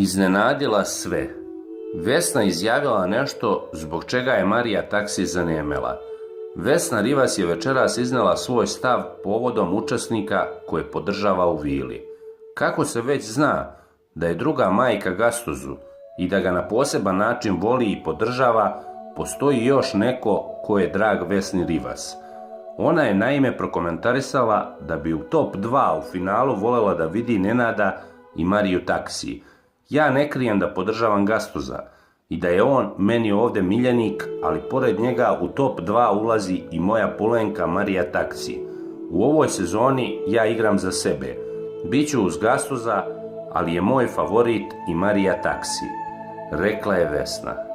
Iznenadila sve. Vesna izjavila nešto zbog čega je Marija taksi zanemela. Vesna Rivas je večeras iznela svoj stav povodom učesnika koje podržava u vili. Kako se već zna da je druga majka Gastuzu i da ga na poseban način voli i podržava, postoji još neko ko je drag Vesni Rivas. Ona je naime prokomentarisala da bi u top 2 u finalu volela da vidi Nenada i Mariju taksi. Ja ne krijem da podržavam Gastuza i da je on meni ovdje miljenik, ali pored njega u top 2 ulazi i moja pulenka Marija taksi. U ovoj sezoni ja igram za sebe. Biću uz Gastuza, ali je moj favorit i Marija taksi, rekla je Vesna.